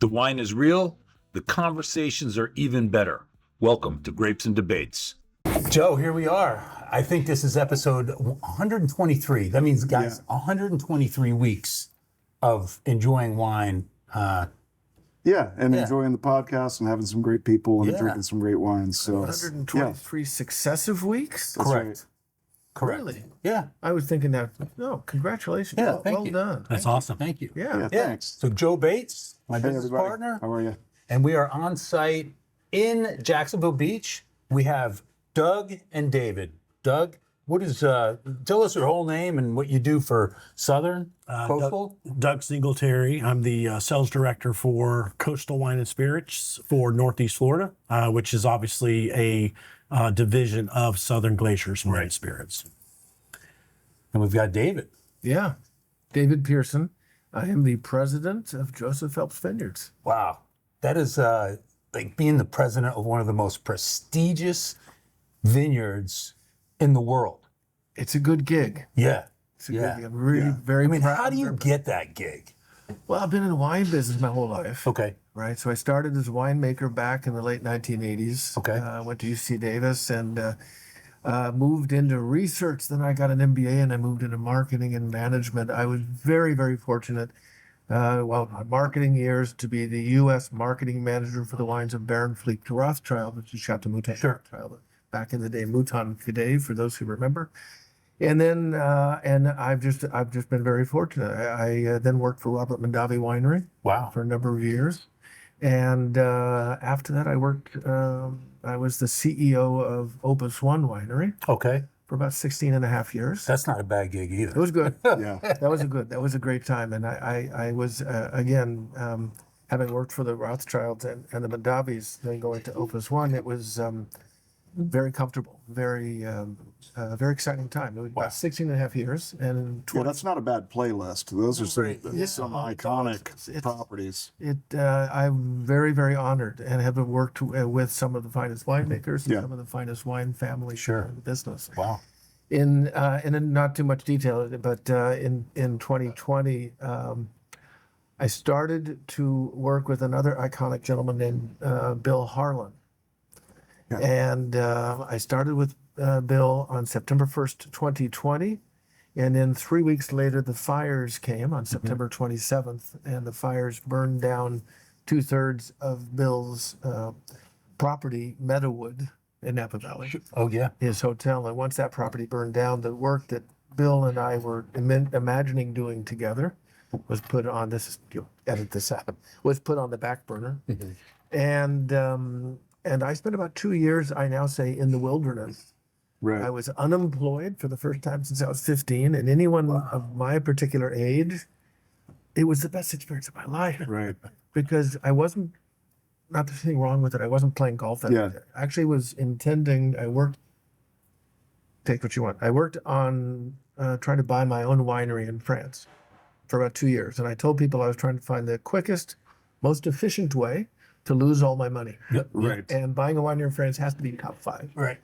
The wine is real. The conversations are even better. Welcome to Grapes and Debates. Joe, here we are. I think this is episode 123. That means, guys, 123 weeks of enjoying wine. Enjoying the podcast and having some great people and drinking some great wines. So 123 successive weeks? Correct. Really? Yeah. I was thinking that. No, congratulations. Yeah, well done. That's awesome. Thank you. Yeah. Thanks. So Joe Bates, my Hey, business everybody. partner. How are you? And we are on site in Jacksonville Beach. We have Doug and David. Doug, what is, tell us your whole name and what you do for Southern Coastal. Doug Singletary. I'm the sales director for Coastal Wine and Spirits for Northeast Florida, which is obviously a division of Southern Glacier's Wine and Spirits. And we've got David. Yeah. David Pearson. I am the president of Joseph Phelps Vineyards. Wow. That is like being the president of one of the most prestigious vineyards in the world. It's a good gig. Yeah. It's a good gig. I'm really very proud. How do you get that gig? Well, I've been in the wine business my whole life. Okay. Right. So I started as a winemaker back in the late 1980s. Okay. Went to UC Davis and moved into research. Then I got an MBA and I moved into marketing and management. I was very, very fortunate, my marketing years, to be the U.S. marketing manager for the wines of Baron Fleet de Rothschild, which is Chateau Mouton. Sure. Back in the day, Mouton Cadet, for those who remember. And then, I've just been very fortunate. I then worked for Robert Mondavi Winery. Wow. For a number of years. And after that, I was the CEO of Opus One Winery Okay. for about 16 and a half years. That's not a bad gig either. It was good. Yeah. That was a great time. And I was, again, having worked for the Rothschilds and the Mondavis, then going to Opus One, it was very comfortable, very exciting time. It was about 16 and a half years. And That's not a bad playlist. Those are some iconic It's- properties. I'm very, very honored and have worked with some of the finest winemakers and Yeah. some of the finest wine families in the business. Wow. In not too much detail, but in 2020, I started to work with another iconic gentleman named Bill Harlan. Yeah. And I started with Bill on September 1st, 2020. And then 3 weeks later, the fires came on September 27th, and the fires burned down 2/3 of Bill's property, Meadowood, in Napa Valley, Oh, yeah. his hotel. And once that property burned down, the work that Bill and I were imagining doing together was put on edit this out, was put on the back burner. And I spent about 2 years, I now say, in the wilderness. Right. I was unemployed for the first time since I was 15, and anyone of my particular age, it was the best experience of my life. Right. Because I wasn't, not there's anything wrong with it, I wasn't playing golf that day. I actually was take what you want. I worked on trying to buy my own winery in France for about 2 years. And I told people I was trying to find the quickest, most efficient way to lose all my money. Yep. Right. And buying a winery in France has to be top 5. Right.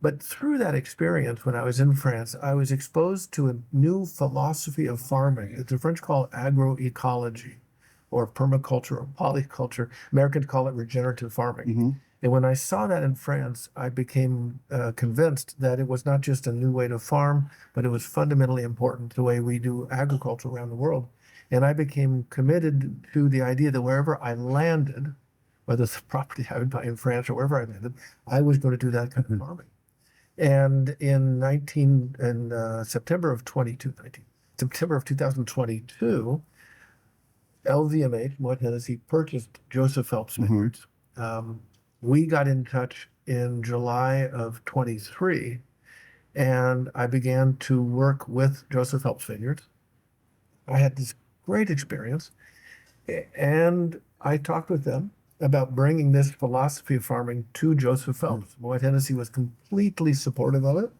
But through that experience, when I was in France, I was exposed to a new philosophy of farming that the French call agroecology, or permaculture, or polyculture. Americans call it regenerative farming. And when I saw that in France, I became convinced that it was not just a new way to farm, but it was fundamentally important to the way we do agriculture around the world. And I became committed to the idea that wherever I landed, whether it's the property I would buy in France or wherever I landed, I was going to do that kind of farming. And in September of 2022, LVMH, Moet Hennessy, purchased Joseph Phelps Vineyards. We got in touch in July of 23, and I began to work with Joseph Phelps Vineyards. I had this great experience, and I talked with them about bringing this philosophy of farming to Joseph Phelps. Moet Hennessy was completely supportive of it,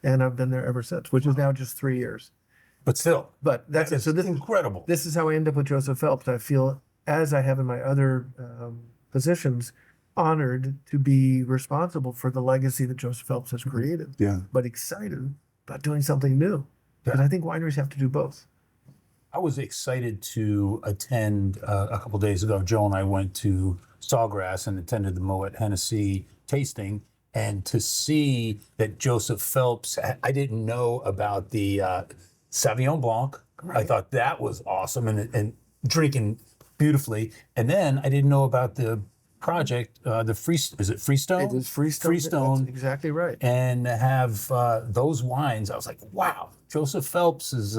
and I've been there ever since, which is now just 3 years. But still, But that's it. So this is incredible. This is how I end up with Joseph Phelps. I feel, as I have in my other positions, honored to be responsible for the legacy that Joseph Phelps has created. Yeah. But excited about doing something new, because I think wineries have to do both. I was excited to attend a couple days ago. Joe and I went to Sawgrass and attended the Moet Hennessy tasting, and to see that Joseph Phelps, I didn't know about the Sauvignon Blanc. I thought that was awesome and drinking beautifully. And then I didn't know about the project, is it Freestone? It is Freestone. Freestone. That's exactly right. And have those wines. I was like, wow, Joseph Phelps is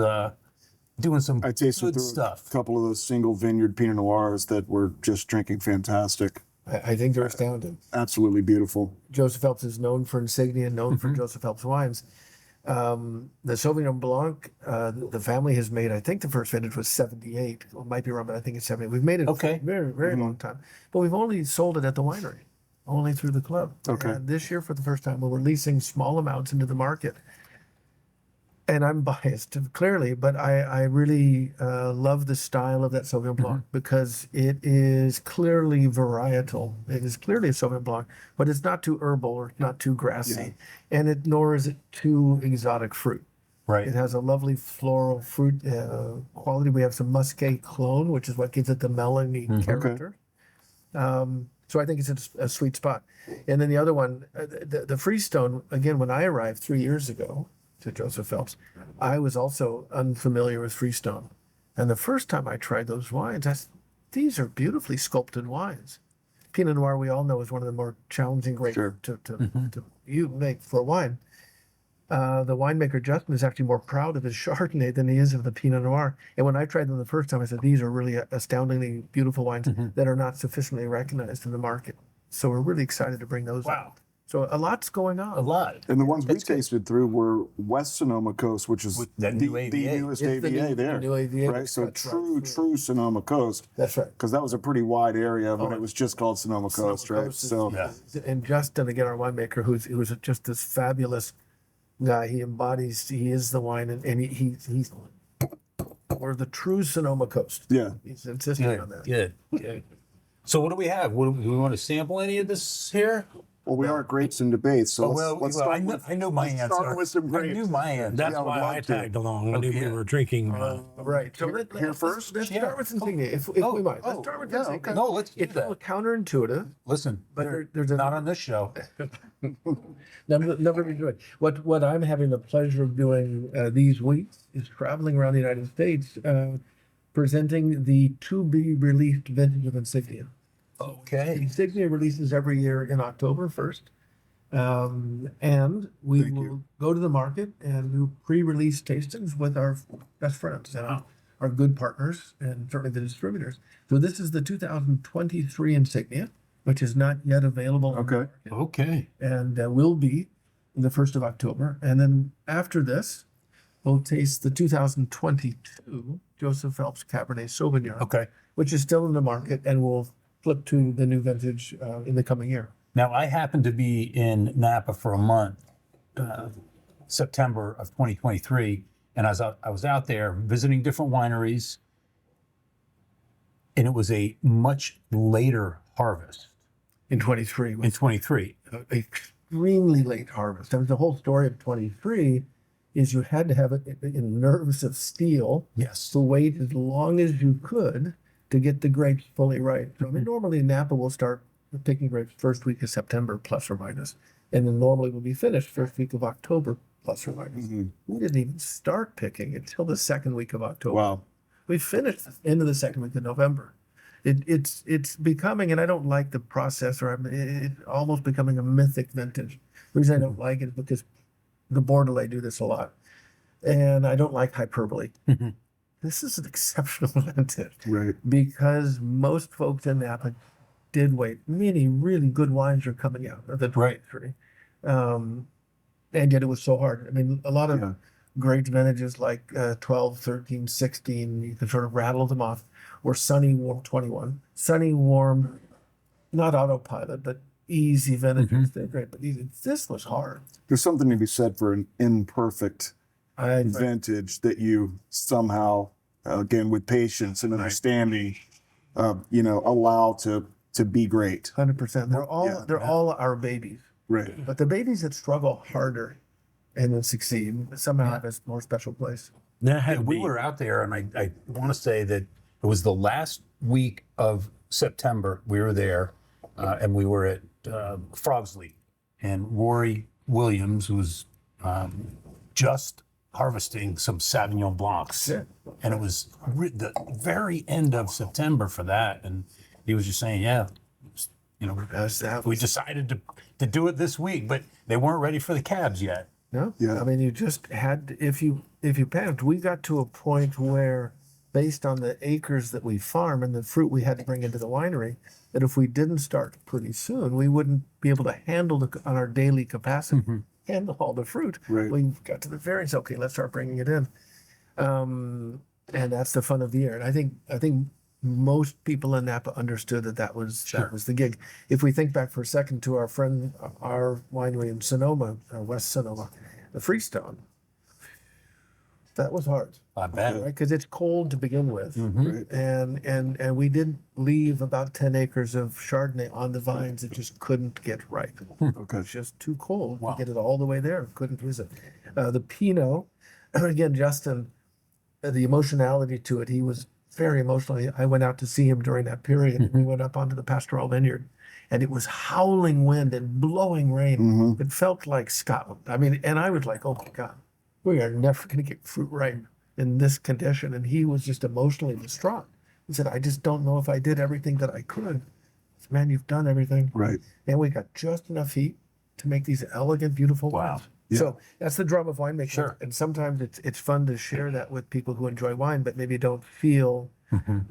doing some I tasted good through stuff. a couple of those single vineyard Pinot Noirs that were just drinking fantastic. I think they're astounding. Absolutely beautiful. Joseph Phelps is known for Insignia, known for Joseph Phelps wines. The Sauvignon Blanc, the family has made, I think the first vintage was 78. It might be wrong, but I think it's 78. We've made it for a very, very long time. But we've only sold it at the winery, only through the club. Okay. And this year, for the first time, we're releasing small amounts into the market. And I'm biased, clearly, but I really love the style of that Sauvignon Blanc because it is clearly varietal. It is clearly a Sauvignon Blanc, but it's not too herbal or not too grassy, and nor is it too exotic fruit. Right. It has a lovely floral fruit quality. We have some Muscat clone, which is what gives it the melony character. So I think it's a sweet spot. And then the other one, the Freestone, again, when I arrived 3 years ago to Joseph Phelps, I was also unfamiliar with Freestone. And the first time I tried those wines, these are beautifully sculpted wines. Pinot Noir, we all know, is one of the more challenging grapes to you make for wine. The winemaker Justin is actually more proud of his Chardonnay than he is of the Pinot Noir. And when I tried them the first time, I said, these are really astoundingly beautiful wines that are not sufficiently recognized in the market. So we're really excited to bring those out. So a lot's going on. A lot. And the ones we tasted through were West Sonoma Coast, which is that new AVA. the newest It's the AVA there. new AVA. Right? So That's true Sonoma Coast. That's right. Because that was a pretty wide area when it was just called Sonoma Coast, right? Coast is- So And Justin, again, our winemaker, who's just this fabulous guy. He is the wine, and he's or the true Sonoma Coast. yeah. He's insisting on that. Good. So what do we have? Do we want to sample any of this here? Well, we are grapes and debates, so let's start I know my answer. start with some I grapes. knew my answer. That's Yeah, I would why love I to. tagged along. I knew we were drinking. Right. So Here first? Let's Yeah. start with Insignia, if we might. Let's start with Insignia. okay. No, let's do It's a little that. counterintuitive, Listen, but there's not on this show. never been doing. What I'm having the pleasure of doing these weeks is traveling around the United States, presenting the to-be released vintage of Insignia. Okay. Insignia releases every year in October 1st. And we Thank will you. go to the market and do pre-release tastings with our best friends and our good partners and certainly the distributors. So this is the 2023 Insignia, which is not yet available. on the Okay. market, Okay. and will be the 1st of October. And then after this, we'll taste the 2022 Joseph Phelps Cabernet Sauvignon, Okay. which is still in the market, and we'll flip to the new vintage in the coming year. Now, I happened to be in Napa for a month, September of 2023, and I was out there visiting different wineries, and it was a much later harvest In 23, in 23. extremely late harvest. And the whole story of 23 is you had to have it in nerves of steel Yes. to wait as long as you could to get the grapes fully ripe. So I mean, normally Napa will start picking grapes first week of September, plus or minus, and then normally will be finished first week of October, plus or minus. We didn't even start picking until the second week of October. Wow. We finished the end of the second week of November. It's becoming, and I don't like the process, or it's almost becoming a mythic vintage. The reason I don't like it is because the Bordelais do this a lot, and I don't like hyperbole. This is an exceptional vintage Right. because most folks in Napa did wait. Many really good wines are coming out of the 23. And yet it was so hard. I mean, a lot of Yeah. great vintages like 12, 13, 16, you can sort of rattle them off, or sunny, warm 21. Sunny, warm, not autopilot, but easy vintages. They're great, but this was hard. There's something to be said for an imperfect I vintage that you somehow, again, with patience and understanding, allow to be great. 100%. They're all our babies. Right. But the babies that struggle harder and then succeed somehow have a more special place. That had to we be. were out there, and I want to say that it was the last week of September. We were there, and we were at Frogsley, and Rory Williams, who was just harvesting some Sauvignon Blancs, and it was the very end of September for that, and he was just saying, yeah, you know, we decided to do it this week, but they weren't ready for the cabs yet. No, Yeah. I mean, you just had, if you panicked, we got to a point where, based on the acres that we farm and the fruit we had to bring into the winery, that if we didn't start pretty soon, we wouldn't be able to handle on our daily capacity, handle all the fruit. Right. We got to the very, okay, let's start bringing it in. And that's the fun of the year. And I think most people in Napa understood that was the gig. If we think back for a second to our winery in Sonoma, West Sonoma, the Freestone, that was hard, I bet. right? Because it's cold to begin with, Right. and we did leave about 10 acres of Chardonnay on the vines that just couldn't get ripe. Okay. It's just too cold Wow. to get it all the way there. Couldn't use it. The Pinot, again, Justin, the emotionality to it, he was very emotional. I went out to see him during that period. And we went up onto the pastoral vineyard, and it was howling wind and blowing rain. It felt like Scotland. I mean, and I was like, oh my God, we are never going to get fruit ripe in this condition. And he was just emotionally distraught. He said, I just don't know if I did everything that I could. I said, man, you've done everything. Right. And we got just enough heat to make these elegant, beautiful wines. Yeah. So that's the drum of winemaking. Sure. And sometimes it's fun to share that with people who enjoy wine, but maybe don't feel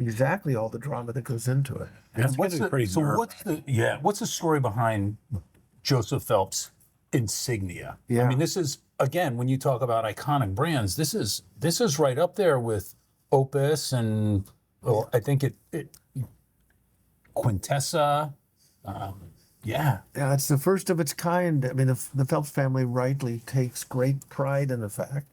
exactly all the drama that goes into it. That's What's pretty so nerve. what's the story behind Joseph Phelps Insignia? Yeah. I mean, this is, again, when you talk about iconic brands, this is right up there with Opus and, well, I think it Quintessa. Yeah. Yeah, it's the first of its kind. I mean, the Phelps family rightly takes great pride in the fact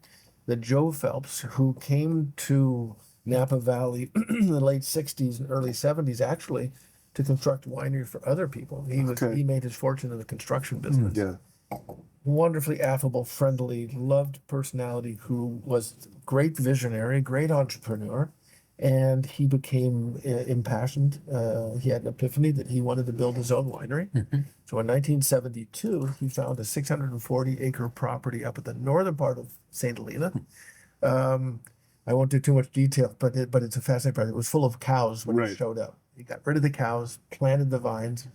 that Joe Phelps, who came to Napa Valley in the late 60s and early 70s, actually, to construct winery for other people. He made his fortune in the construction business. Yeah. Wonderfully affable, friendly, loved personality, who was great visionary, great entrepreneur, and he became impassioned. He had an epiphany that he wanted to build his own winery. So in 1972, he found a 640-acre property up at the northern part of St. Helena. I won't do too much detail, but it's a fascinating project. It was full of cows when Right. he showed up. He got rid of the cows, planted the vines.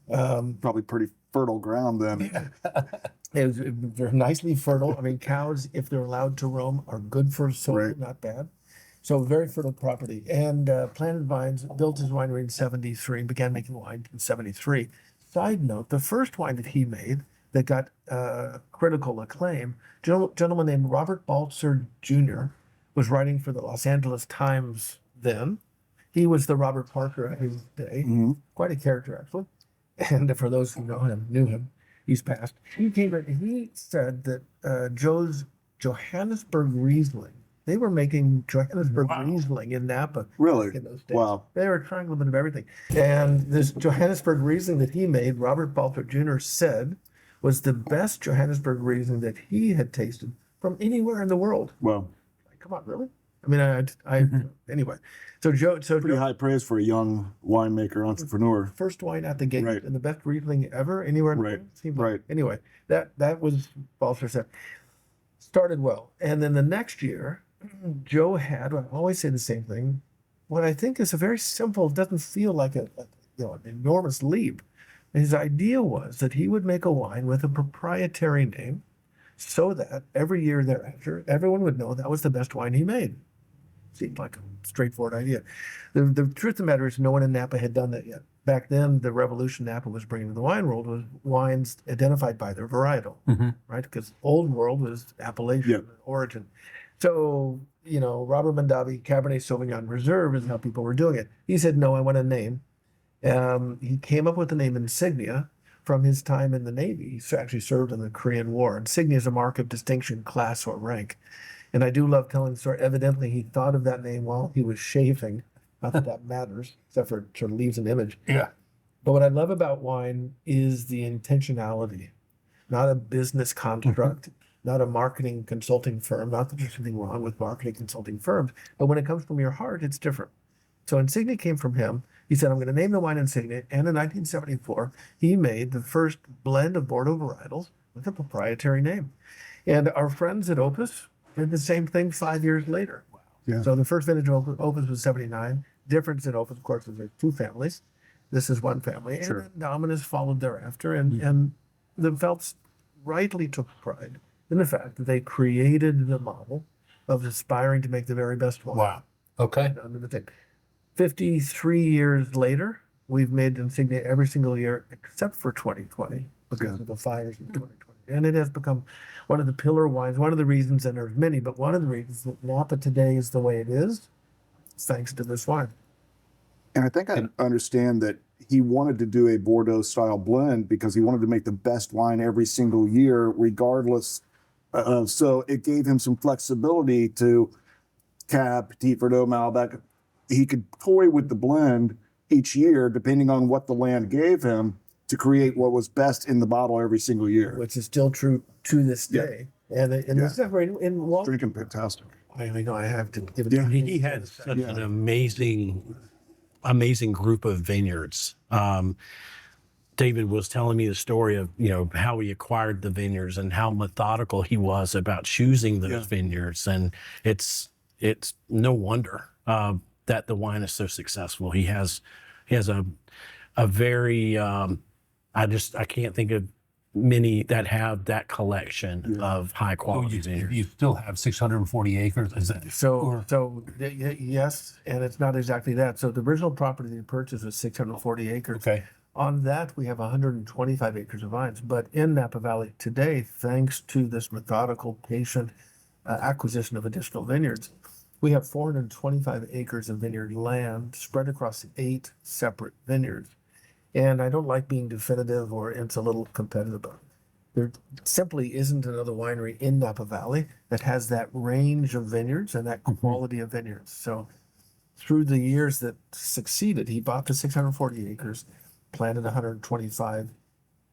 Probably pretty fertile ground then. They're nicely fertile. I mean, cows, if they're allowed to roam, are good for soil, Right. not bad. So very fertile property. And planted vines, built his winery in 73, and began making wine in 73. Side note, the first wine that he made that got critical acclaim, a gentleman named Robert Balzer Jr. was writing for the Los Angeles Times then. He was the Robert Parker of his day. Quite a character, actually. And for those who knew him, he's passed. He came in, he said that Joe's Johannesburg Riesling, they were making Johannesburg Riesling in Napa Really? in those days. Wow. They were trying a little bit of everything. And this Johannesburg Riesling that he made, Robert Balzer Jr. said, was the best Johannesburg Riesling that he had tasted from anywhere in the world. Well, Like, come on, really? I mean, anyway. So Joe, pretty high praise for a young winemaker, entrepreneur. first wine out the gate Right. and the best Riesling ever anywhere in the Right. world. Seemed like- Right. Anyway, that was Balzer said. Started well. And then the next year, Joe had, I always say the same thing, what I think is a very simple, doesn't feel like an enormous leap. His idea was that he would make a wine with a proprietary name so that every year thereafter, everyone would know that was the best wine he made. Seemed like a straightforward idea. The truth of the matter is no one in Napa had done that yet. Back then, the revolution Napa was bringing to the wine world was wines identified by their varietal, right? Because old world was Appalachian Yeah. origin. So, Robert Mondavi, Cabernet Sauvignon Reserve is how people were doing it. He said, no, I want a name. He came up with the name Insignia from his time in the Navy. He actually served in the Korean War. Insignia is a mark of distinction, class, or rank. And I do love telling the story. Evidently, he thought of that name while he was shaving. Not that that matters, except for it sort of leaves an image. Yeah. But what I love about wine is the intentionality, not a business construct. not a marketing consulting firm. Not that there's anything wrong with marketing consulting firms, but when it comes from your heart, it's different. So Insignia came from him. He said, I'm going to name the wine Insignia. And in 1974, he made the first blend of Bordeaux varietals with a proprietary name. And our friends at Opus did the same thing 5 years later. Yeah. So the first vintage of Opus was 79. Difference in Opus, of course, is there's two families. This is one family. Sure. And then Dominus followed thereafter. And the Phelps rightly took pride in the fact that they created the model of aspiring to make the very best wine. Wow. Okay. Under the thing. 53 years later, we've made Insignia every single year except for 2020 because of the fires in 2020. And it has become one of the pillar wines, one of the reasons, and there's many, but one of the reasons that Napa today is the way it is, thanks to this wine. And I think I understand that he wanted to do a Bordeaux style blend because he wanted to make the best wine every single year, regardless. So it gave him some flexibility to Cab, Petit Verdot, Malbec. He could toy with the blend each year, depending on what the land gave him, to create what was best in the bottle every single year. Which is still true to this day. And this is very, in Walt, Drinking fantastic. I know I have to give it Yeah. He had such an amazing group of vineyards. David was telling me the story of, how he acquired the vineyards and how methodical he was about choosing those vineyards. And it's no wonder that the wine is so successful. He has a very, I can't think of many that have that collection of high quality vineyards. You still have 640 acres. Is that Yes, and it's not exactly that. So the original property they purchased was 640 acres. okay? On that, we have 125 acres of vines. But in Napa Valley today, thanks to this methodical, patient acquisition of additional vineyards, we have 425 acres of vineyard land spread across 8 separate vineyards. And I don't like being definitive or it's a little competitive, but there simply isn't another winery in Napa Valley that has that range of vineyards and that quality of vineyards. So through the years that succeeded, he bought the 640 acres, planted 125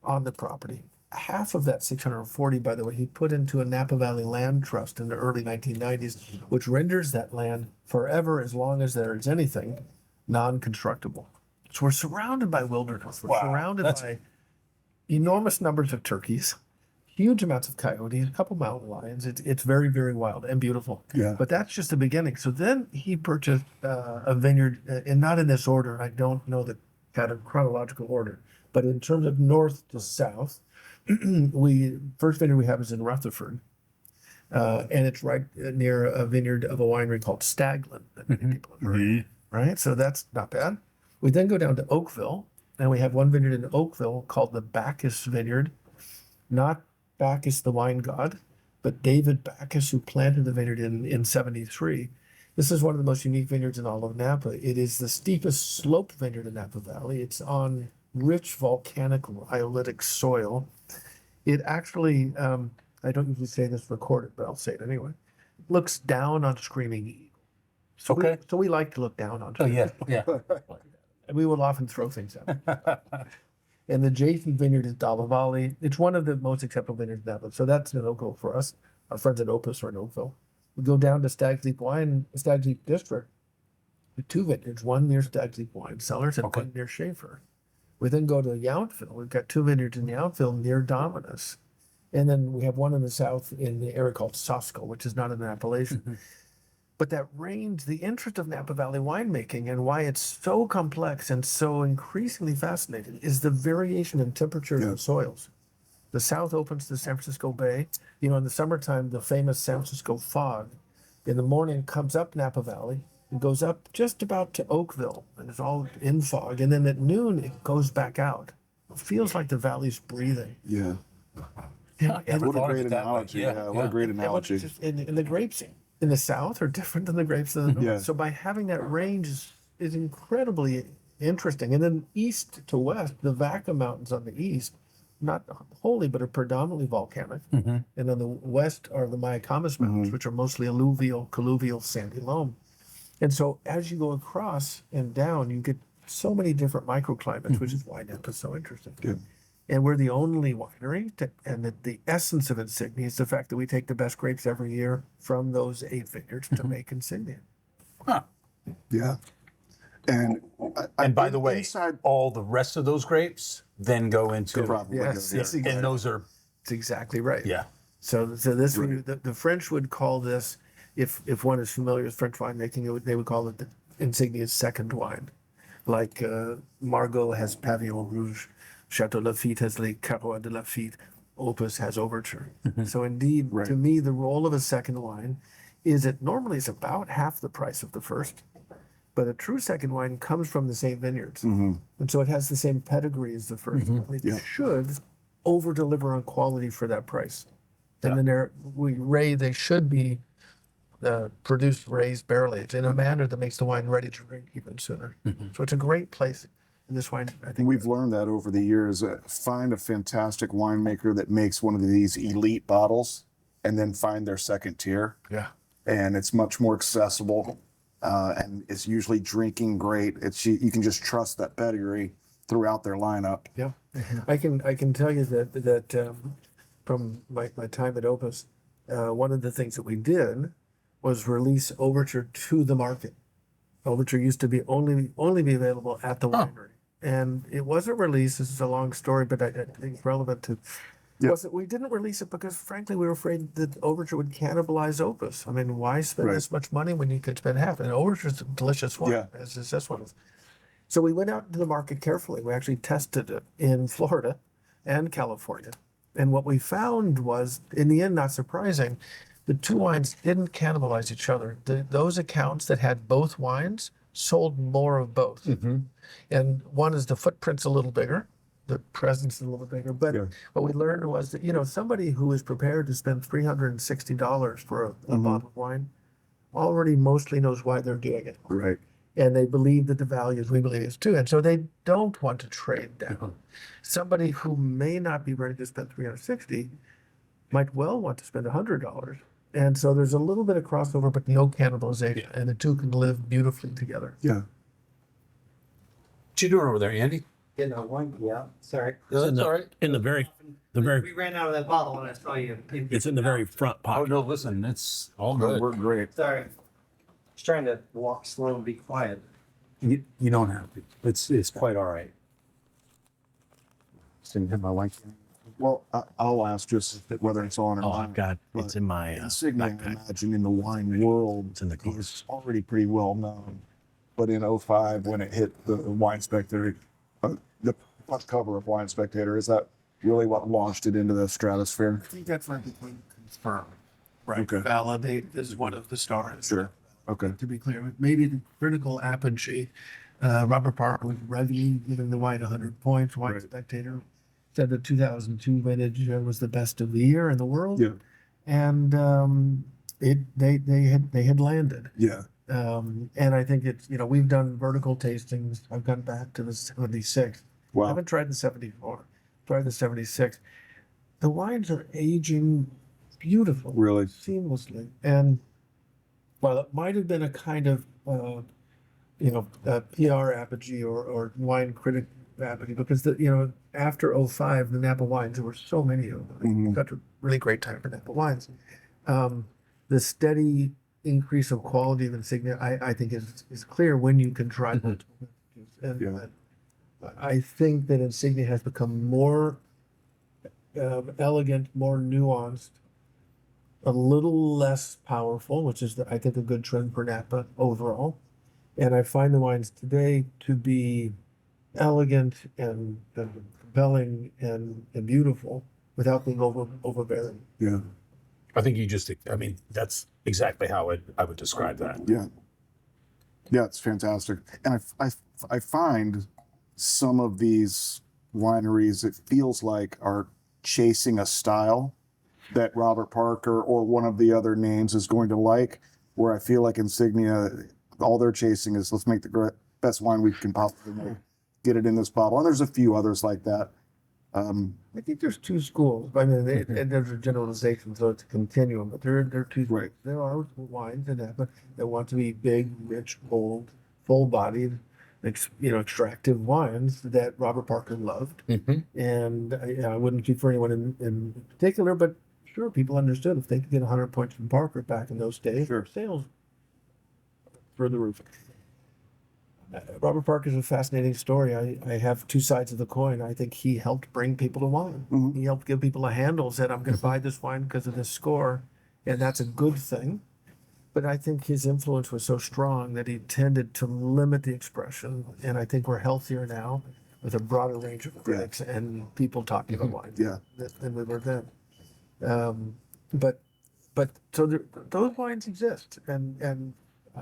on the property. Half of that 640, by the way, he put into a Napa Valley land trust in the early 1990s, which renders that land forever, as long as there is anything, non-constructible. So we're surrounded by wilderness. We're surrounded by enormous numbers of turkeys, huge amounts of coyotes, a couple mountain lions. It's very, very wild and beautiful. Yeah. But that's just the beginning. So then he purchased a vineyard, and not in this order. I don't know the kind of chronological order, but in terms of north to south, first vineyard we have is in Rutherford, and it's right near a vineyard of a winery called Staglin that many people have heard. Right, so that's not bad. We then go down to Oakville, and we have one vineyard in Oakville called the Bacchus Vineyard, not Bacchus the wine god, but David Bacchus, who planted the vineyard in 73. This is one of the most unique vineyards in all of Napa. It is the steepest sloped vineyard in Napa Valley. It's on rich volcanic rhyolitic soil. It actually, I don't usually say this recorded, but I'll say it anyway, looks down on Screaming Eagle. So we like to look down on Screaming Eagle. Yeah. And we will often throw things at it. And the Jason Vineyard is Dalla Valle. It's one of the most acceptable vineyards in Napa. So that's an Oakville for us. Our friends at Opus are in Oakville. We go down to Stag's Leap District with 2 vineyards, one near Stag's Leap Wine Cellars and one near Schaefer. We then go to Yountville. We've got 2 vineyards in Yountville near Dominus. And then we have one in the south in the area called Sosco, which is not an appellation. But that range, the interest of Napa Valley winemaking and why it's so complex and so increasingly fascinating is the variation in temperatures of soils. The south opens to San Francisco Bay. In the summertime, the famous San Francisco fog in the morning comes up Napa Valley. It goes up just about to Oakville, and it's all in fog. And then at noon, it goes back out. It feels like the valley's breathing. Yeah. And What a great analogy. Yeah. What a great analogy. And the grapes in the south are different than the grapes in the north. Yeah. So by having that range is incredibly interesting. And then east to west, the Vaca Mountains on the east, not wholly, but are predominantly volcanic. And on the west are the Mayacamas Mountains, which are mostly alluvial, colluvial, sandy loam. And so as you go across and down, you get so many different microclimates, which is why Napa is so interesting. Good. And we're the only winery, and the essence of Insignia is the fact that we take the best grapes every year from those 8 vineyards to make Insignia. Huh. Yeah. And And by the way, inside, all the rest of those grapes then go into, probably Yes, go yes, there. and those are, That's exactly right. yeah. So this the French would call this, if one is familiar with French winemaking, they would call it the Insignia's second wine. Like Margaux has Pavillon Rouge, Chateau Lafite has Les Carreaux de Lafite, Opus has Overture. So indeed, to me, the role of a second wine is it normally is about half the price of the first, but a true second wine comes from the same vineyards. And so it has the same pedigree as the first. It should over deliver on quality for that price. And then they should be produced, raised, barrel aged in a manner that makes the wine ready to drink even sooner. So it's a great place. And this wine, I think, We've learned that over the years. Find a fantastic winemaker that makes one of these elite bottles and then find their second tier. yeah. And it's much more accessible. And it's usually drinking great. You can just trust that pedigree throughout their lineup. Yeah, I can tell you that from my time at Opus, one of the things that we did was release Overture to the market. Overture used to be only be available at the winery, and it wasn't released. This is a long story, but I think it's relevant to. We didn't release it because, frankly, we were afraid that Overture would cannibalize Opus. I mean, why spend this much money when you could spend half? And Overture's a delicious wine, as is this one. So we went out to the market carefully. We actually tested it in Florida and California. And what we found was, in the end, not surprising, the two wines didn't cannibalize each other. Those accounts that had both wines sold more of both. And one is the footprint's a little bigger, the presence is a little bigger. But what we learned was that, somebody who is prepared to spend $360 for a bottle of wine already mostly knows why they're doing it. Right. And they believe that the values we believe is too. And so they don't want to trade down. Somebody who may not be ready to spend $360 might well want to spend $100. And so there's a little bit of crossover, but no cannibalization. And the two can live beautifully together. Yeah. What you doing over there, Andy? Getting a wine, yeah, sorry. That's all right. In the very We ran out of that bottle when I saw you. it's in the very front Oh, pocket. no, listen, it's all That good. worked great. Sorry. Just trying to walk slow and be quiet. You don't have to. It's quite all right. Didn't hit my mic. Well, I'll ask just whether it's on or Oh, not. I've got it's in my Insignia, I backpack. imagine in the wine world, It's in the car. is already pretty well known. But in '05, when it hit the Wine Spectator, the front cover of Wine Spectator, is that really what launched it into the stratosphere? I think that's what we can confirm. Right. Okay. Validate as one of the stars. Sure. Okay. To be clear, maybe the critical apogee. Robert Parker was readily giving the wine 100 points. Wine Spectator said the 2002 vintage was the best of the year in the world. Yeah. And they had landed. Yeah. And I think it's, we've done vertical tastings. I've gone back to the 76. I Wow. haven't tried the 74. Tried the 76. The wines are aging beautifully, Really? seamlessly. And while it might have been a kind of, a PR apogee or wine critic apogee, because after '05, the Napa wines, there were so many of them. Such a really great time for Napa wines. The steady increase of quality of Insignia, I think is clear when you can try multiple vintages. And I think that Insignia has become more elegant, more nuanced, a little less powerful, which is, I think, a good trend for Napa overall. And I find the wines today to be elegant and compelling and beautiful without being overbearing. Yeah. I think that's exactly how I would describe that. Yeah. Yeah, it's fantastic. And I find some of these wineries, it feels like, are chasing a style that Robert Parker or one of the other names is going to like, where I feel like Insignia, all they're chasing is, let's make the best wine we can possibly make, get it in this bottle. And there's a few others like that. I think there's two schools. I mean, and there's a generalization, so it's a continuum, but there are two. Right. There are wines in Napa that want to be big, rich, bold, full-bodied, extractive wines that Robert Parker loved. And I wouldn't speak for anyone in particular, but sure, people understood if they could get 100 points from Parker back in those days, sales through the roof. Robert Parker is a fascinating story. I have two sides of the coin. I think he helped bring people to wine. He helped give people a handle, said, I'm going to buy this wine because of this score. And that's a good thing. But I think his influence was so strong that he tended to limit the expression. And I think we're healthier now with a broader range of critics and people talking about wine than we were then. But so those wines exist. And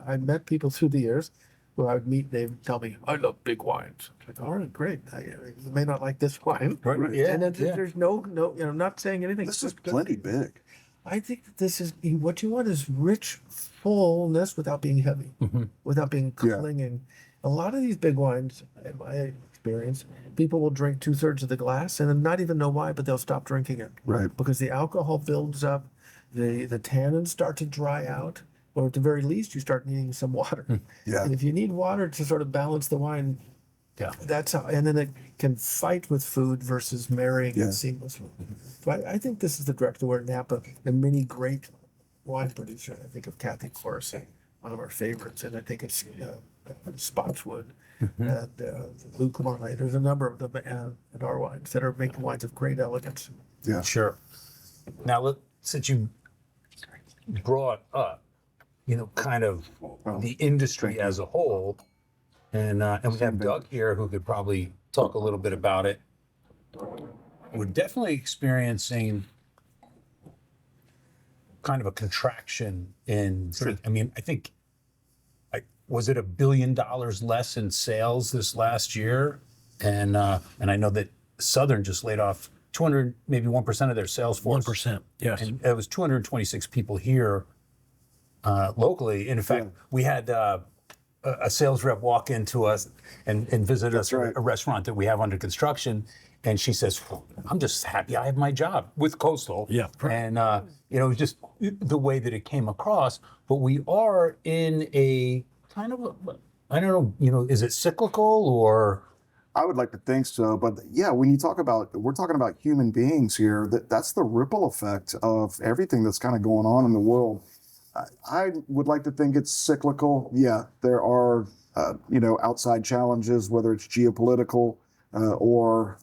I met people through the years who I would meet, they would tell me, I love big wines. It's like, all right, great. You may not like this wine. Right. Yeah. And then there's no, not saying anything. This is plenty big. I think that this is, what you want is rich fullness without being heavy, without being clinging. A lot of these big wines, in my experience, people will drink 2/3 of the glass and then not even know why, but they'll stop drinking it. Right. Because the alcohol builds up, the tannins start to dry out, or at the very least, you start needing some water. Yeah. And if you need water to sort of balance the wine, that's how, and then it can fight with food versus marrying it seamlessly. So I think this is the direction where Napa, and many great wine producers, I think of Kathy Corsi, one of our favorites, and I think it's Spotswood, and Luke Marley. There's a number of them in our wines that are making wines of great elegance. Yeah. Sure. Now, since you brought up, kind of the industry as a whole, and we have Doug here who could probably talk a little bit about it. We're definitely experiencing kind of a contraction in. I think, was it $1 billion less in sales this last year? And I know that Southern just laid off 200, maybe 1% of their sales force. 1%, yes. And it was 226 people here locally. And in fact, we had a sales rep walk into us and visit us at a restaurant that we have under construction. And she says, I'm just happy I have my job with Coastal. Yeah. And, just the way that it came across. But we are in a kind of, I don't know, is it cyclical or? I would like to think so, but yeah, when we're talking about human beings here, that's the ripple effect of everything that's kind of going on in the world. I would like to think it's cyclical. Yeah, there are, outside challenges, whether it's geopolitical or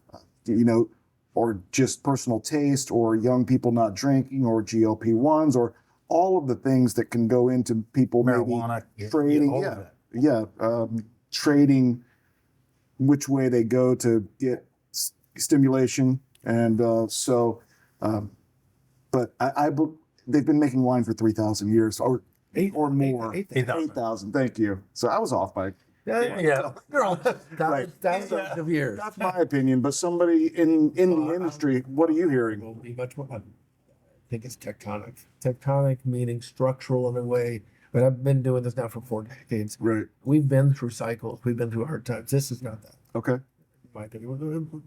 just personal taste or young people not drinking or GLP-1s or all of the things that can go into people Marijuana, maybe trading, trading which way they go to get stimulation. And but they've been making wine for 3,000 years or more. 8,000. Thank you. So I was off by. Thousands of years. That's my opinion, but somebody in the industry, what are you hearing? Will be much more. I think it's tectonic. Tectonic meaning structural in a way. But I've been doing this now for 4 decades. Right. We've been through cycles. We've been through hard times. This is not that. Okay. In my opinion.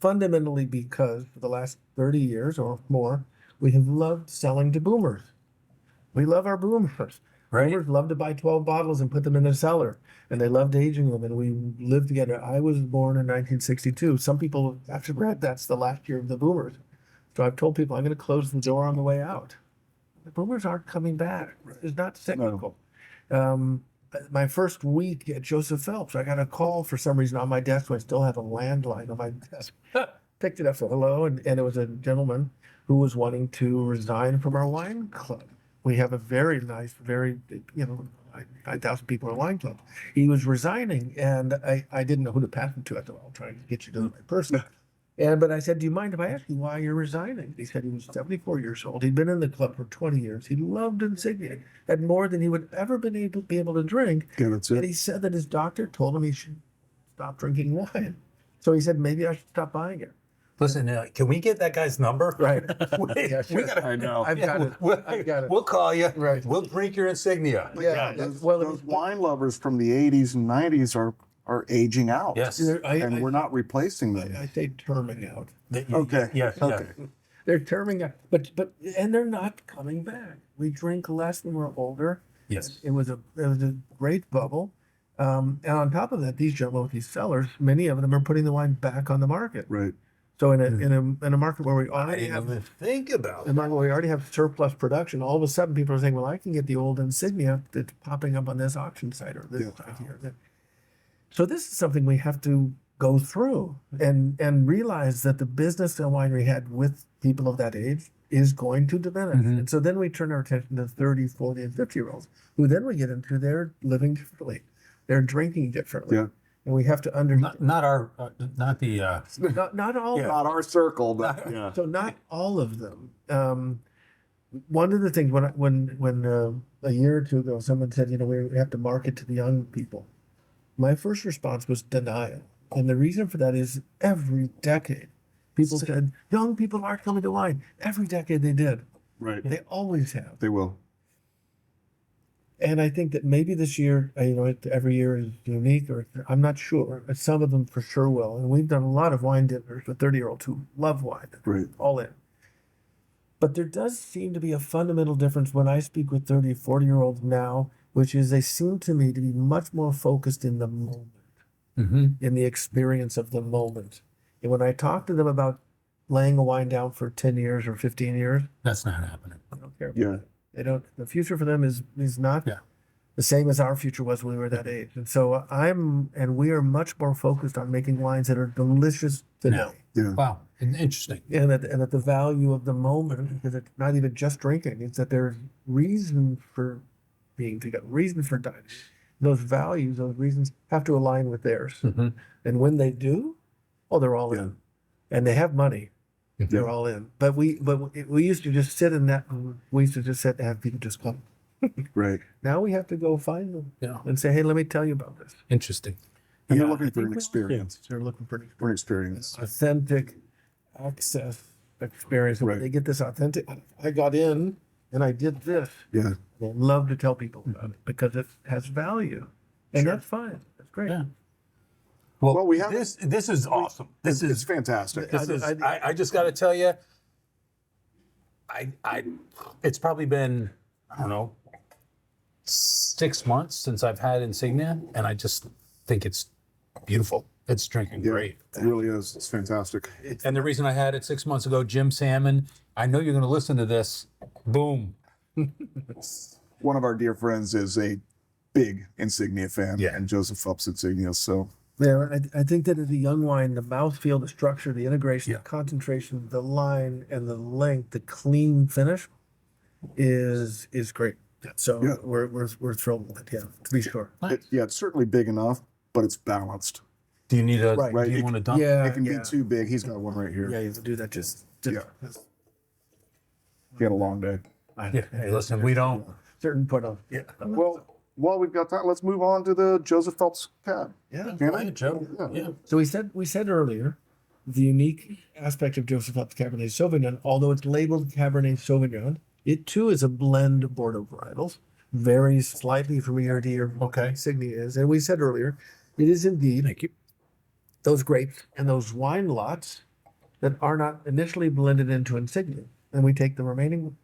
Fundamentally because for the last 30 years or more, we have loved selling to boomers. We love our boomers. Right. Boomers love to buy 12 bottles and put them in their cellar. And they loved aging them. And we lived together. I was born in 1962. Some people after read that's the last year of the boomers. So I've told people I'm going to close the door on the way out. The boomers aren't coming back. It's not cyclical. No. My first week at Joseph Phelps, I got a call for some reason on my desk. So I still have a landline on my desk. Picked it up, said hello, and it was a gentleman who was wanting to resign from our wine club. We have a very nice, 9,000 people in a wine club. He was resigning, and I didn't know who to pass him to. I thought, I'll try to get you to the right person. But I said, do you mind if I ask you why you're resigning? He said he was 74 years old. He'd been in the club for 20 years. He loved Insignia, had more than he would ever be able to drink. Yeah, that's it. And he said that his doctor told him he should stop drinking wine. So he said, maybe I should stop buying it. Listen, can we get that guy's number? Right. Yeah, sure. I know. I've got it. I've got it. We'll call you. Right. We'll drink your Insignia. Yeah. Those wine lovers from the 80s and 90s are aging out. Yes. And we're not replacing them. I say terming out. Okay. Yes. Okay. They're terming out, but they're not coming back. We drink less when we're older. Yes. It was a great bubble. And on top of that, these gentlemen with these cellars, many of them are putting the wine back on the market. Right. So in a market where we already I have didn't even think about a market where we already have surplus production, all of a sudden people are saying, well, I can get the old Insignia that's popping up on this auction site or this site here. So this is something we have to go through and realize that the business a winery had with people of that age is going to diminish. And so then we turn our attention to 30, 40, and 50-year-olds, who then we get into they're living differently. They're drinking differently. Yeah. And we have to understand. not our, not the, Not all. Not our circle, but yeah. So not all of them. One of the things when a year or two ago someone said, we have to market to the young people, my first response was denial, and the reason for that is every decade people said young people aren't coming to wine. Every decade they did. Right. They always have. They will. And I think that maybe this year, every year is unique, or I'm not sure. But some of them for sure will. And we've done a lot of wine dinners with 30-year-olds who love wine, Right. all in. But there does seem to be a fundamental difference when I speak with 30, 40-year-olds now, which is they seem to me to be much more focused in the moment, in the experience of the moment. And when I talk to them about laying a wine down for 10 years or 15 years, that's not happening. they don't care. Yeah. They don't. The future for them is not the same as our future was when we were that age. And so we are much more focused on making wines that are delicious today. No. Yeah. Wow. Interesting. And that the value of the moment, because it's not even just drinking, it's that there's reason for being together, reason for dining. Those values, those reasons have to align with theirs. And when they do, they're all in. And they have money. They're all in. But we used to just sit in that. We used to just sit and have people just come. Right. Now we have to go find them and say, hey, let me tell you about this. Interesting. And they're looking for an experience. They're looking for For an experience. authentic access experience. When Right. they get this authentic, I got in and I did this. Yeah. They love to tell people about it because it has value. And that's fine. That's great. Yeah. Well, we have this is awesome. This It's is fantastic. I just got to tell you, it's probably been, I don't know, 6 months since I've had Insignia, and I just think it's beautiful. It's drinking great. It really is. It's fantastic. And the reason I had it 6 months ago, Jim Salmon, I know you're going to listen to this. Boom. One of our dear friends is a big Insignia fan, Yeah. and Joseph Phelps Insignia. So Yeah, I think that as a young wine, the mouthfeel, the structure, the integration, the concentration, the line, and the length, the clean finish is great. So we're thrilled with it. Yeah, to be sure. it's certainly big enough, but it's balanced. Do you need a? Right. Do you want to dump? Yeah, It can be too big. He's got one right here. Yeah, you have to do that. Just Yeah. He had a long day. Yeah. Hey, listen, we don't. certain put on. Yeah. Well, while we've got time, let's move on to the Joseph Phelps Cab. Yeah. Can Go I? ahead, Joe. Yeah. Yeah. So we said earlier, the unique aspect of Joseph Phelps Cabernet Sauvignon, although it's labeled Cabernet Sauvignon, it too is a blend of Bordeaux varietals, varies slightly from year to year. Okay. Insignia is, and we said earlier, it is indeed Thank you. those grapes and those wine lots that are not initially blended into Insignia, and we take the remaining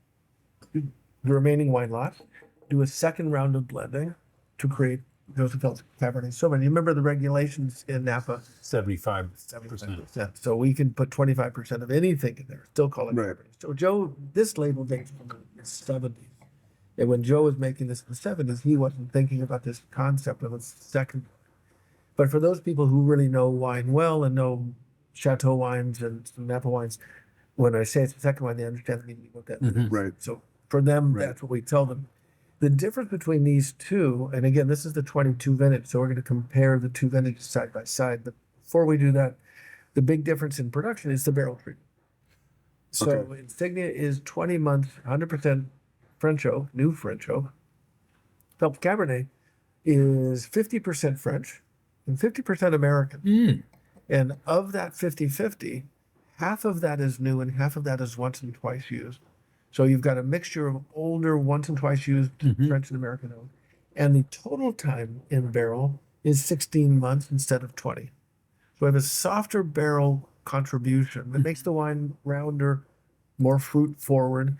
wine lots, do a second round of blending to create Joseph Phelps Cabernet Sauvignon. You remember the regulations in Napa? 75%. 75%. So we can put 25% of anything in there, still call it Right. Cabernet. So Joe, this label dates from the 70s. And when Joe was making this in the 70s, he wasn't thinking about this concept of a second. But for those people who really know wine well and know Chateau wines and Napa wines, when I say it's the second wine, they understand immediately what that means. Right. So for them, Right. that's what we tell them. The difference between these two, and again, this is the 22 vintage, so we're going to compare the two vintages side by side. But before we do that, the big difference in production is the barrel treatment. So Okay. Insignia is 20 months, 100% French oak, new French oak. Phelps Cabernet is 50% French and 50% American. And of that 50-50, half of that is new and half of that is once and twice used. So you've got a mixture of older, once and twice used French and American oak. And the total time in barrel is 16 months instead of 20. So we have a softer barrel contribution that makes the wine rounder, more fruit forward.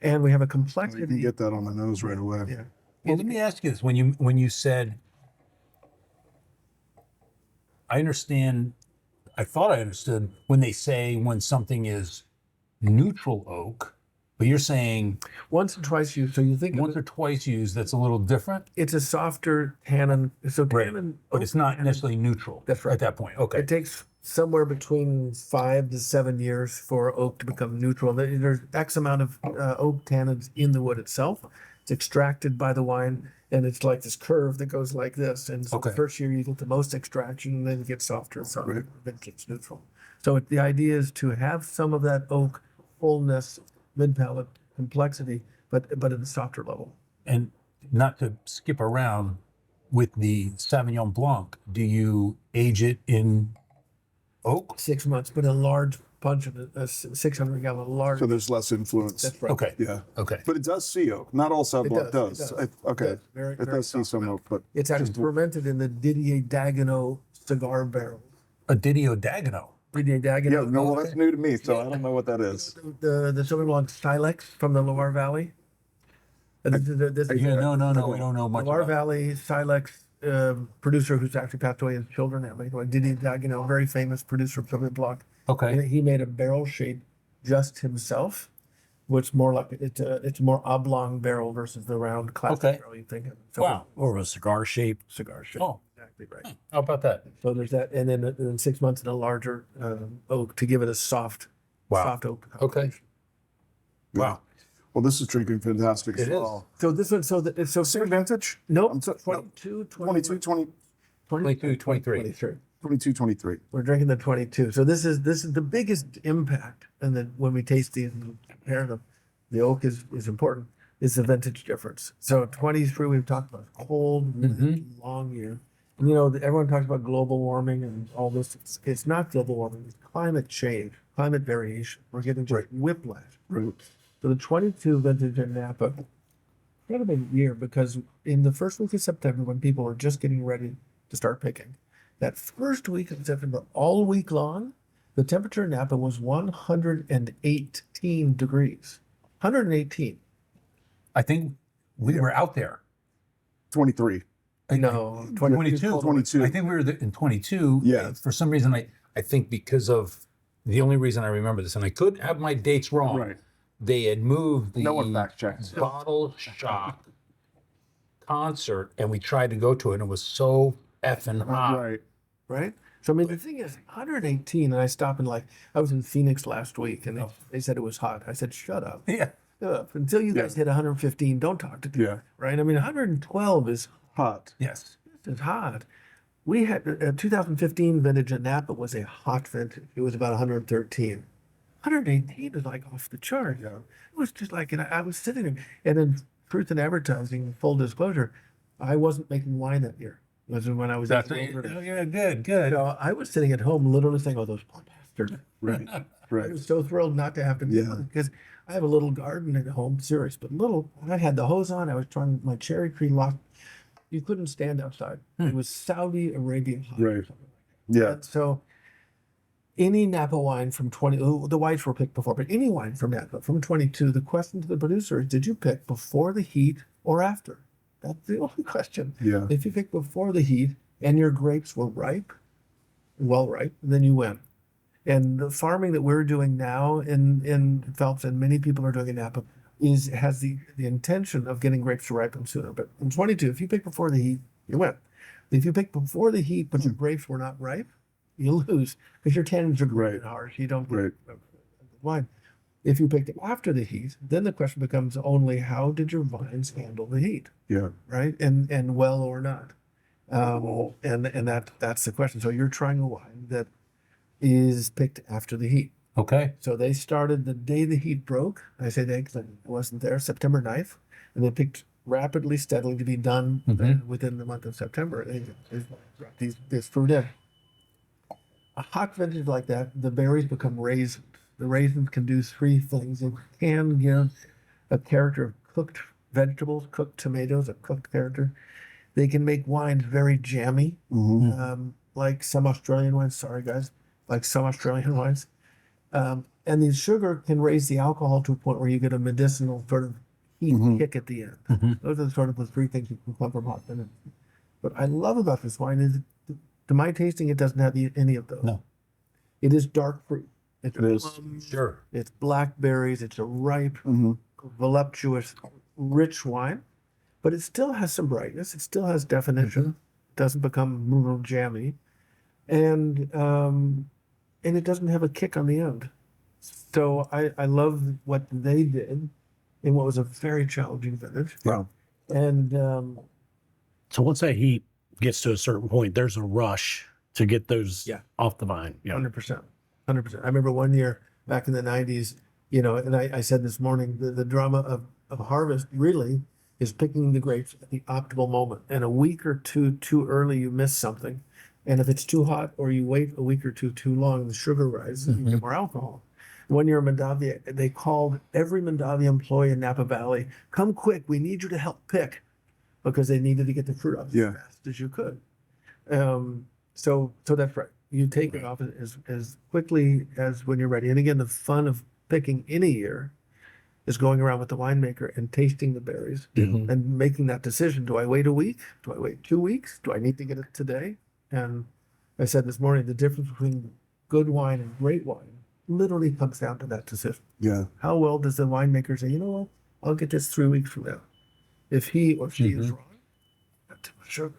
And we have a You complexity. can get that on the nose right away. Yeah. Well, let me ask you this: when you said I understand. I thought I understood when they say when something is neutral oak, but you're saying Once and twice used. So you think of once or twice used. That's a little different, it's a softer tannin. So tannin, but it's not necessarily neutral. That's right. At that point. Okay. it takes somewhere between 5 to 7 years for oak to become neutral. There's X amount of oak tannins in the wood itself. It's extracted by the wine, and it's like this curve that goes like this. And so Okay. the first year you get the most extraction, and then it gets softer, softer, then it gets neutral. So the idea is to have some of that oak fullness, mid-palate complexity, but at a softer level. And not to skip around with the Sauvignon Blanc, do you age it in oak? 6 months, but a large punch of a 600-gallon large. So there's less influence. That's right. Okay. Yeah. Okay. But it does see oak. Not all Sauv Blanc It does. does. Okay. It does. Very, It very does see soft some mouth. oak, but It's actually fermented in the Didier Dagenau cigar barrel. A Didio Dagenau. Didier yeah, Dagenau. no, well, that's new to me, so I don't know what that is. The Sauvignon Blanc Silex from the Loire Valley. This is Yeah, no, we don't know much Loire about. Valley Silex producer who's actually passed away. His children have made one. Didier Dagenau, very famous producer of Sauvignon Blanc. Okay. And he made a barrel shape just himself, which more like it's a more oblong barrel versus the round classic Okay. barrel you think of. So Wow. Or a cigar shape. cigar shape. Oh. Exactly right. How about that? So there's that, and then in 6 months in a larger oak to give it a soft oak. Okay. Wow. Well, this is drinking fantastic as It is. well. So this one, so Same vintage? nope, I'm so- 22, 22, 22, 23. 23. 22, 23. We're drinking the 22. So this is the biggest impact, and then when we taste these and compare them, the oak is important. Is the vintage difference. So 23 we've talked about cold, long year. And, everyone talks about global warming and all this. It's not global warming. It's climate change, climate variation. We're getting just whiplash. Right. So the 22 vintage in Napa, incredible year because in the first week of September, when people were just getting ready to start picking, that first week of September, all week long, the temperature in Napa was 118 degrees. 118. I think we were out there. 23. No, 22. 22. I think we were in 22. Yeah. For some reason, I think because of the only reason I remember this, and I could have my dates wrong. Right. They had moved the No one fact checks. Bottle Shock concert, and we tried to go to it, and it was so effing hot. Right. Right? So, I mean, the thing is, 118, and I stopped and I was in Phoenix last week, and they said it was hot. I said, shut up. Yeah. Shut up. Until you guys hit 115, don't talk to me. Yeah. Right? I mean, 112 is Hot. Yes. hot. We had a 2015 vintage in Napa was a hot vintage. It was about 113. 118 is like off the chart. Yeah. It was just like, and I was sitting there, and in truth in advertising, full disclosure, I wasn't making wine that year. It was when I was That's at the oh, yeah, good. I was sitting at home literally saying, oh, those poor bastards. Right. I Right. was so thrilled not to have to Yeah. because I have a little garden at home, serious, but little. I had the hose on. I was trying my cherry tree locked. You couldn't stand outside. It was Saudi Arabia hot. Right. Yeah. And so any Napa wine from 20, the whites were picked before, but any wine from Napa from 22, the question to the producer is, did you pick before the heat or after? That's the only question. Yeah. If you pick before the heat and your grapes were ripe, well ripe, then you win. And the farming that we're doing now in Phelps and many people are doing in Napa has the intention of getting grapes to ripen sooner. But in 22, if you pick before the heat, you win. If you pick before the heat but your grapes were not ripe, you lose because your tannins are great and harsh. You don't get Right. wine. If you picked after the heat, then the question becomes only how did your vines handle the heat, Yeah. right? And well or not. And that's the question. So you're trying a wine that is picked after the heat. Okay. So they started the day the heat broke. I say they because I wasn't there, September 9th. And they picked rapidly, steadily to be done within the month of September. They brought this fruit in. A hot vintage like that, the berries become raisins. The raisins can do three things. It can give a character of cooked vegetables, cooked tomatoes, a cooked character. They can make wines very jammy, like some Australian wines. Sorry, guys. Like some Australian wines. And the sugar can raise the alcohol to a point where you get a medicinal sort of heat kick at the end. Those are sort of the three things you can come from hot vintage. What I love about this wine is To my tasting, it doesn't have any of those. No. It is dark fruit. It's It is. plums, Sure. it's blackberries. It's a ripe, Mhm. voluptuous, rich wine, but it still has some brightness. It still has definition. It doesn't become a little jammy, and it doesn't have a kick on the end. So I love what they did in what was a very challenging vintage. Wow. And So once that heat gets to a certain point, there's a rush to get those Yeah. off the vine. Yeah. 100%. 100%. I remember one year back in the 90s, and I said this morning, the drama of harvest really is picking the grapes at the optimal moment. And a week or two too early, you miss something. And if it's too hot or you wait a week or two too long, the sugar rises and you get more alcohol. One year in Mondavia, they called every Mondavia employee in Napa Valley, come quick, we need you to help pick, because they needed to get the fruit off Yeah. as fast as you could. So that's right. You take it off as quickly as when you're ready. And again, the fun of picking any year is going around with the winemaker and tasting the berries and making that decision. Do I wait a week? Do I wait 2 weeks? Do I need to get it today? And I said this morning, the difference between good wine and great wine literally comes down to that decision. Yeah. How well does the winemaker say, you know what, I'll get this 3 weeks from now. If he or she is wrong, not too much sugar.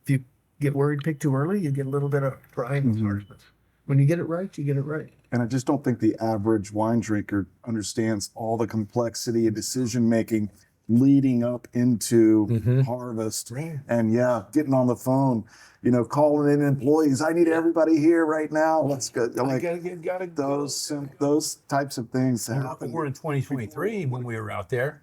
If you get worried, pick too early, you get a little bit of dryness, harshness. When you get it right, you get it right. And I just don't think the average wine drinker understands all the complexity of decision making leading up into harvest. Right. And yeah, getting on the phone, calling in employees. I need everybody here right now. Let's go. Like gotta those types of things happen. We're in 2023 when we were out there,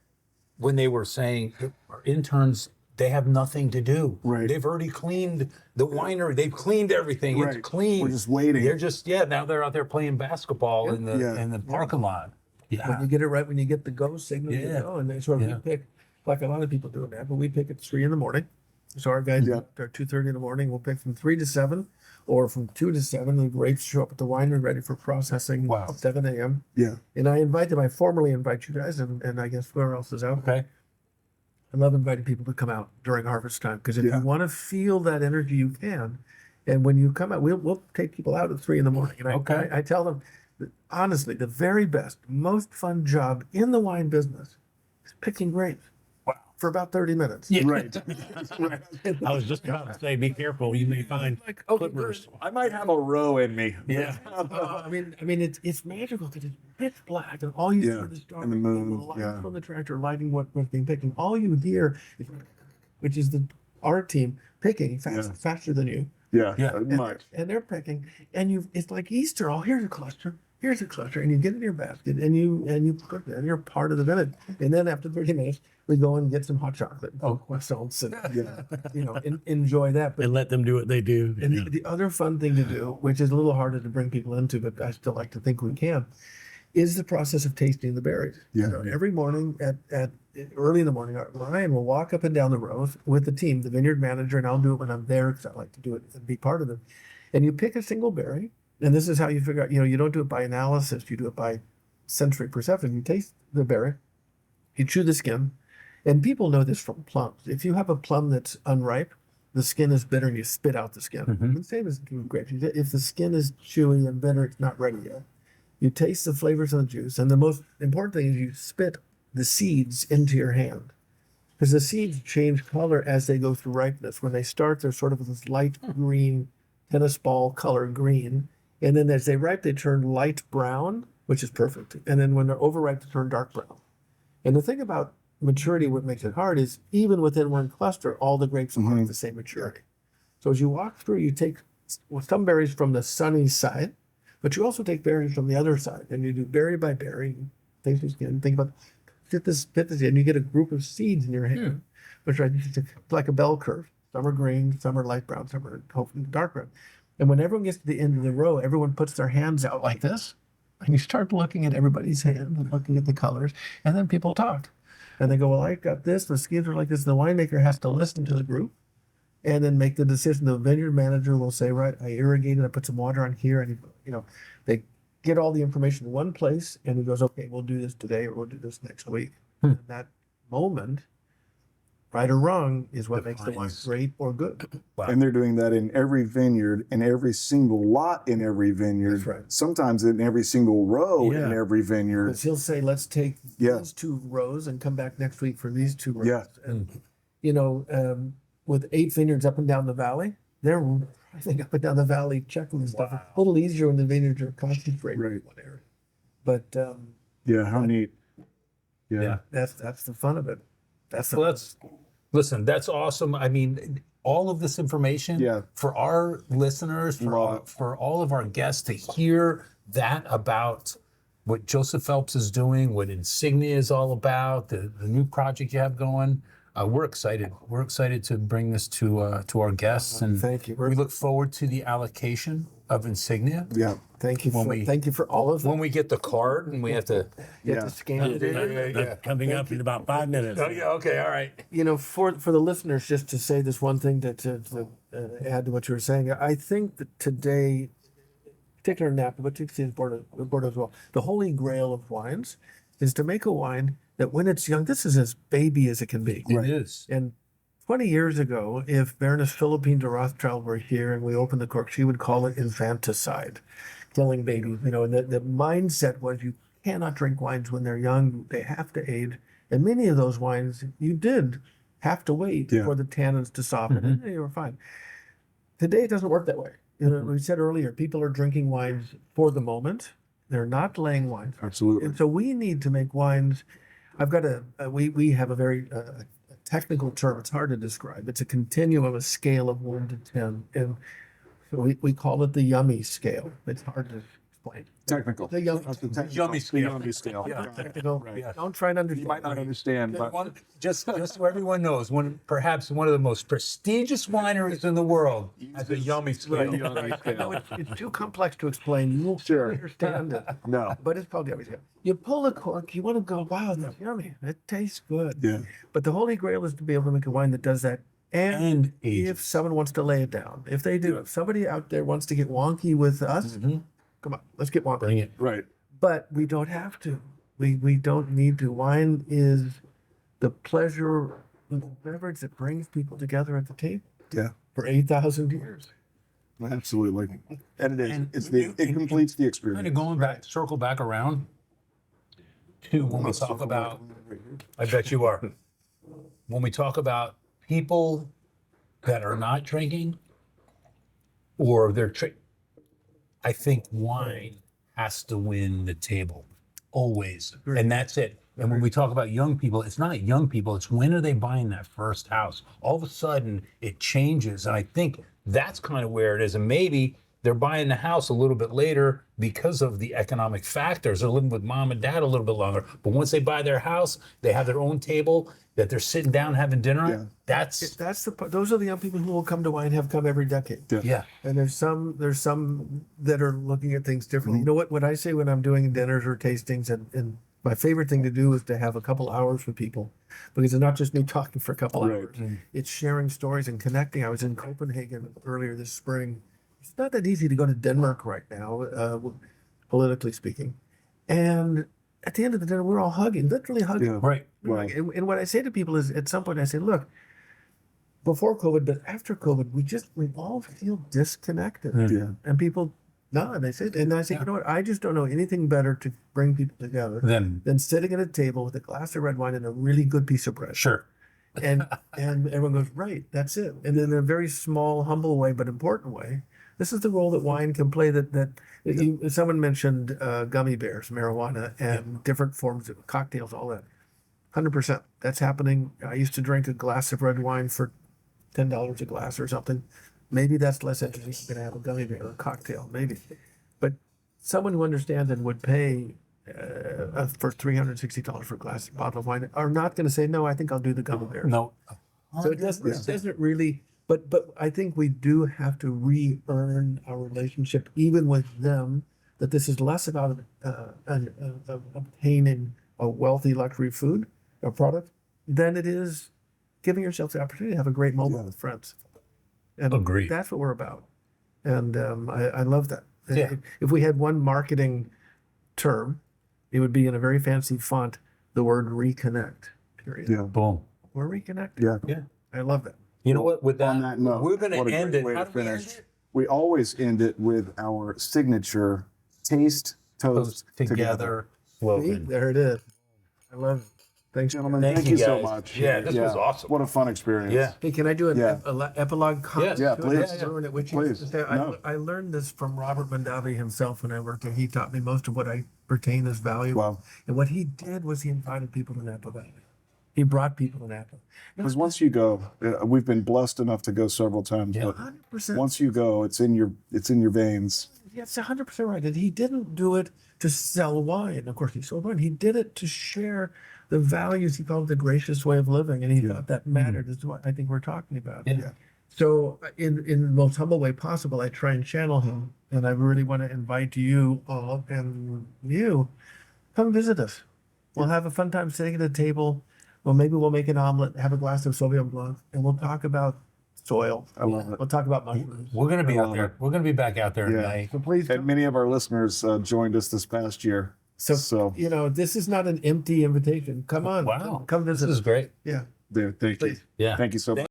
when they were saying our interns, they have nothing to do. Right. They've already cleaned the winery. They've cleaned everything. Right. It's clean. We're just waiting. They're just now they're out there playing basketball in the Yeah. in the parking lot. When Yeah. you get it right, when you get the go signal, you Yeah. go. And then sort of Yeah. we pick, like a lot of people do that, but we pick at 3 in the morning. So our guys, Yeah. they're 2:30 in the morning. We'll pick from 3 to 7, or from 2 to 7. The grapes show up at the winery ready for processing Wow. at 7 a.m. Yeah. And I formally invite you guys, and I guess whoever else is out. Okay. I love inviting people to come out during harvest time, because if Yeah. you want to feel that energy, you can. And when you come out, we'll take people out at 3 in the morning. And Okay. I tell them, that, honestly, the very best, most fun job in the wine business is picking grapes. Wow. For about 30 minutes. Yeah. Right. I was just about to say, be careful. You may find Like, okay, clippers. I might have a row in me. Yeah. I mean, it's magical because it's pitch black, and all you Yeah, hear is dark and the moon, light yeah. from the tractor lighting what's being picked, and all you hear is, which is our team picking faster than you, Yeah. Yeah. Much. and they're picking, and it's like Easter. Oh, here's a cluster, and you get it in your basket, and you put it, and you're part of the village. And then after 30 minutes, we go and get some hot chocolate, croissants, and enjoy that. But And let them do what they do. and Yeah. the other fun thing to do, which is a little harder to bring people into, but I still like to think we can, is the process of tasting the berries. Yeah. Every morning at early in the morning, Ryan will walk up and down the rows with the team, the vineyard manager, and I'll do it when I'm there because I like to do it and be part of it. And you pick a single berry, and this is how you figure out, you don't do it by analysis, you do it by sensory perception. You taste the berry, you chew the skin, and people know this from plums. If you have a plum that's unripe, the skin is bitter and you spit out the skin. The same as grapes. If the skin is chewy and bitter, it's not ready yet. You taste the flavors of the juice, and the most important thing is you spit the seeds into your hand, because the seeds change color as they go through ripeness. When they start, they're sort of this light green, tennis ball color green, and then as they ripe, they turn light brown, which is perfect. And then when they're overripe, they turn dark brown. And the thing about maturity, what makes it hard, is even within one cluster, all the grapes are the same maturity. So as you walk through, you take some berries from the sunny side, but you also take berries from the other side, and you do berry by berry, taste the skin, think about, spit this, and you get a group of seeds in your hand, which are like a bell curve. Some are green, some are light brown, some are hopefully dark brown. And when everyone gets to the end of the row, everyone puts their hands out like this, and you start looking at everybody's hands and looking at the colors, and then people talk. And they go, well, I got this, the skins are like this. The winemaker has to listen to the group and then make the decision. The vineyard manager will say, right, I irrigated, I put some water on here, and they get all the information in one place, and he goes, okay, we'll do this today, or we'll do this next week. And that moment, right or wrong is what makes the wine Defines. great or good. And they're doing that in every vineyard, in every single lot in every vineyard. That's right. Sometimes in every single row in Yeah. every vineyard. Because he'll say, let's take Yeah. these 2 rows and come back next week for these 2 rows. Yeah. And, you know, with 8 vineyards up and down the valley, they're, I think, up and down the valley checking this stuff. A little easier when the vineyards are concentrated in Right. one area. But Yeah, how neat. Yeah. that's the fun of it. That's the Well, listen, that's awesome. I mean, all of this information Yeah. for our listeners, Love it. for all of our guests to hear that about what Joseph Phelps is doing, what Insignia is all about, the new project you have going. We're excited. We're excited to bring this to our guests, and Thank you. we look forward to the allocation of Insignia. Yeah. Thank you for all of When them. we get the card and we have to. You have to scan it in. That's coming up in about 5 minutes. Oh, yeah. Okay. All right. You know, for the listeners, just to say this one thing to add to what you were saying, I think that today, particularly in Napa, but you can see in Bordeaux as well, the holy grail of wines is to make a wine that when it's young, this is as baby as it can be. It is. And 20 years ago, if Baroness Philippine de Rothschild were here and we opened the cork, she would call it infanticide, killing babies. You know, and the mindset was you cannot drink wines when they're young; they have to age. And many of those wines, you did have to wait Yeah. for the tannins to soften, and you were fine. Today, it doesn't work that way. You know, we said earlier, people are drinking wines for the moment. They're not delaying wines. Absolutely. And so we need to make wines. I've got we have a very technical term. It's hard to describe. It's a continuum, a scale of 1 to 10. And so we call it the yummy scale. It's hard to explain. Technical. The yummy, That's the technical. Yummy scale. The yummy scale. Yeah. technical. Yeah. Don't try and understand. You might not understand, but Just so everyone knows, perhaps one of the most prestigious wineries in the world has a yummy scale. No, it's too complex to explain. You won't Sure. understand it. no. But it's called yummy scale. You pull the cork, you want to go, wow, that's yummy. It tastes good. Yeah. But the holy grail is to be able to make a wine that does that. And ages. if someone wants to lay it down, if they do, if somebody out there wants to get wonky with us, come on, let's get wonky. Bring it. Right. But we don't have to. We don't need to. Wine is the pleasure, the beverage that brings people together at the table Yeah. for 8,000 years. Absolutely. And it is. And It completes the Kind experience. of going back, circle back around to when we talk about, I bet you are, when we talk about people that are not drinking or I think wine has to win the table always. And that's it. And when we talk about young people, it's not young people, it's when are they buying that first house? All of a sudden it changes. And I think that's kind of where it is. And maybe they're buying the house a little bit later because of the economic factors. They're living with mom and dad a little bit longer. But once they buy their house, they have their own table that they're sitting down having dinner at. Yeah. That's Those are the young people who will come to wine, have come every decade. yeah. And there's some that are looking at things differently. You know what I say when I'm doing dinners or tastings, and my favorite thing to do is to have a couple hours with people, because it's not just me talking for a couple hours. It's sharing stories and connecting. I was in Copenhagen earlier this spring. It's not that easy to go to Denmark right now, politically speaking. And at the end of the dinner, we're all hugging, literally hugging. Yeah. Right. Right. And what I say to people is, at some point, I say, look, before COVID, but after COVID, we all feel disconnected. Yeah. And people nod. They say, and I say, you know what? I just don't know anything better to bring people together Then than sitting at a table with a glass of red wine and a really good piece of bread. sure. And everyone goes, right, that's it. And in a very small, humble way, but important way, this is the role that wine can play. Someone mentioned gummy bears, marijuana, and different forms of cocktails, all that. 100%. That's happening. I used to drink a glass of red wine for $10 a glass or something. Maybe that's less interesting than to have a gummy bear or a cocktail, maybe. But someone who understands and would pay for $360 for a bottle of wine are not going to say, no, I think I'll do the gummy bear. No. So it doesn't really, but I think we do have to re-earn our relationship, even with them, that this is less about obtaining a wealthy luxury food or product than it is giving yourself the opportunity to have a great moment with friends. And Agreed. that's what we're about. And I love that. Yeah. If we had one marketing term, it would be in a very fancy font, the word reconnect, period. Yeah. Boom. We're reconnected. Yeah. I love that. You know what? With On that note, we're going to what a end great it. way How to do we end finish. it? We always end it with our signature taste, toast, together. See, there it is. I love it. Thanks, Gentlemen, gentlemen. thank you so guys. much. Yeah, this was awesome. What a fun experience. Yeah. Hey, can I do an Yeah. epilogue comment? Yeah, to it? please. Not to ruin it, which you Please. just said. No. I learned this from Robert Mondavi himself when I worked there. He taught me most of what I pertain as valuable. Wow. And what he did was he invited people to Napa Valley. He brought people to Napa. Because once you go, we've been blessed enough to go several times, but 100%. once you go, it's in your veins. Yes, 100% right. And he didn't do it to sell wine. Of course, he sold wine. He did it to share the values. He called it the gracious way of living, and he thought that mattered. Is what I think we're talking about. Yeah. So, in the most humble way possible, I try and channel him, and I really want to invite you all and you come visit us. We'll have a fun time sitting at a table. Well, maybe we'll make an omelet, have a glass of Sauvignon Blanc, and we'll talk about soil. I love it. We'll talk about mushrooms. We're going to be I out love there. it. We're going to be back out there in Yeah. May. So please And come. many of our listeners joined us this past year. So, you know, this is not an empty invitation. Come on. Wow. Come This visit is us. great. Yeah. Thank you. Please. Yeah. Thank you so much.